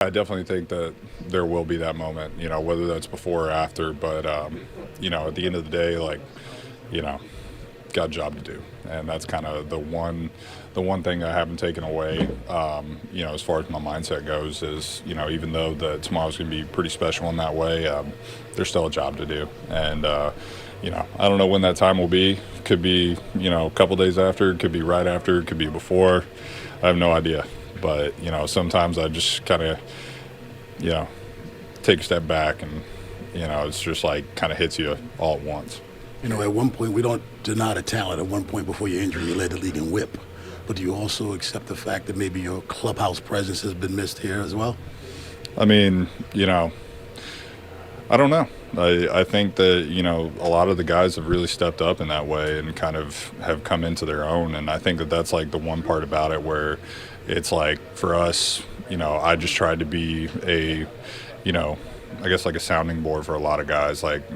I definitely think that there will be that moment, whether that's before or after. But, at the end of the day, like, you know, got a job to do. And that's kind of the one thing I haven't taken away, as far as my mindset goes is, even though tomorrow's going to be pretty special in that way, there's still a job to do. And, I don't know when that time will be. Could be, a couple days after, could be right after, could be before. I have no idea. But, sometimes I just kind of, you know, take a step back and, it's just like kind of hits you all at once. At one point, we don't deny the talent. At one point before your injury, you led the league in whip. But do you also accept the fact that maybe your clubhouse presence has been missed here as well? I mean, I don't know. I think that, a lot of the guys have really stepped up in that way and kind of have come into their own. And I think that that's like the one part about it where it's like for us, I just tried to be I guess like a sounding board for a lot of guys, like,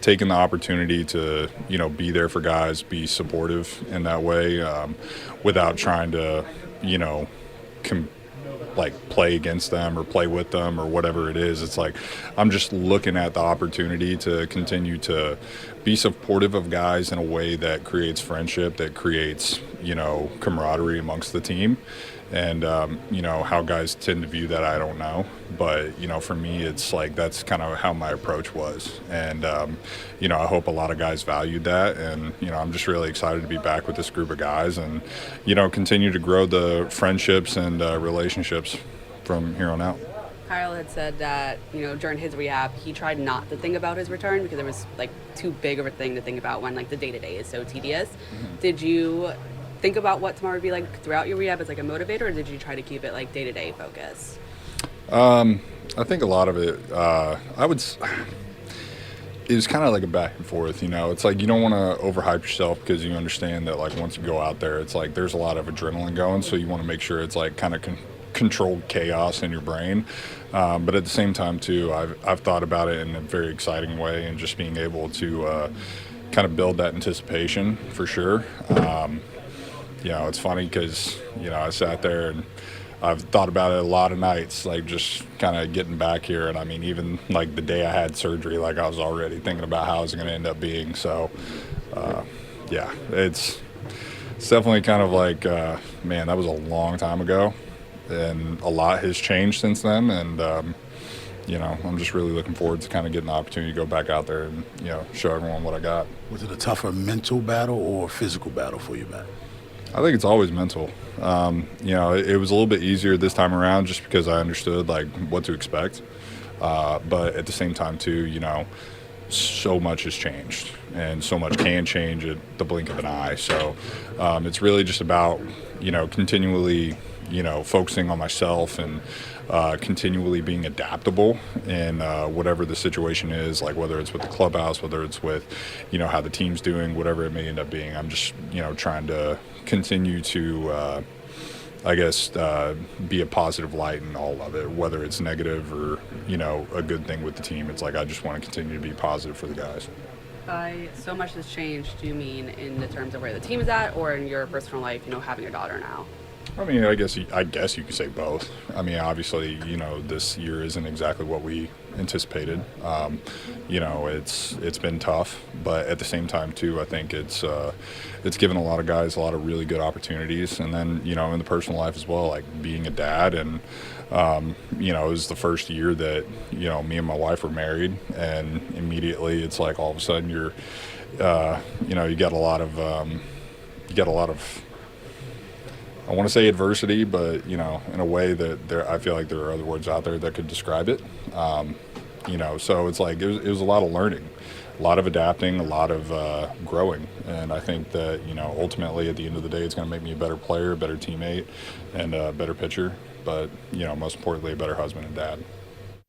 taking the opportunity to, be there for guys, be supportive in that way, without trying to, you know, like play against them or play with them or whatever it is. It's like I'm just looking at the opportunity to continue to be supportive of guys in a way that creates friendship, that creates, camaraderie amongst the team. And, how guys tend to view that, I don't know. But, for me, it's like that's kind of how my approach was. And, I hope a lot of guys valued that. And, I'm just really excited to be back with this group of guys and, continue to grow the friendships and relationships from here on out. Kyle had said that, during his rehab, he tried not to think about his return because it was, like, too big of a thing to think about when, like, the day-to-day is so tedious. Mm-hmm. Did you think about what tomorrow would be like throughout your rehab as, like, a motivator, or did you try to keep it, like, day-to-day focus? I think a lot of it, it was kind of like a back and forth, It's like you don't want to overhype yourself because you understand that, like, once you go out there, it's like there's a lot of adrenaline going, so you want to make sure it's, like, kind of controlled chaos in your brain. But at the same time, too, I've thought about it in a very exciting way and just being able to kind of build that anticipation for sure. It's funny because, I sat there and I've thought about it a lot of nights, like just kind of getting back here. And I mean, even like the day I had surgery, like I was already thinking about how I was going to end up being. So, it's definitely kind of like, man, that was a long time ago. And a lot has changed since then. And, I'm just really looking forward to kind of getting the opportunity to go back out there and, show everyone what I got. Was it a tougher mental battle or physical battle for you, Matt? I think it's always mental. It was a little bit easier this time around just because I understood, like, what to expect. But at the same time, too, so much has changed and so much can change at the blink of an eye. So it's really just about, continually, focusing on myself and continually being adaptable in whatever the situation is, like whether it's with the clubhouse, whether it's with, how the team's doing, whatever it may end up being. I'm just, trying to continue to, be a positive light in all of it, whether it's negative or, a good thing with the team. It's like I just want to continue to be positive for the guys. By so much has changed, do you mean in the terms of where the team is at or in your personal life, having your daughter now? I mean, I guess you could say both. I mean, obviously, this year isn't exactly what we anticipated. It's been tough, but at the same time, too, I think it's given a lot of guys a lot of really good opportunities. And then, in the personal life as well, like being a dad, and it was the first year that me and my wife were married, and immediately it's like all of a sudden you got a lot of I want to say adversity, but, in a way that I feel like there are other words out there that could describe it. So it's like it was a lot of learning, a lot of adapting, a lot of growing. And I think that, ultimately at the end of the day, it's going to make me a better player, a better teammate, and a better pitcher. But, most importantly, a better husband and dad.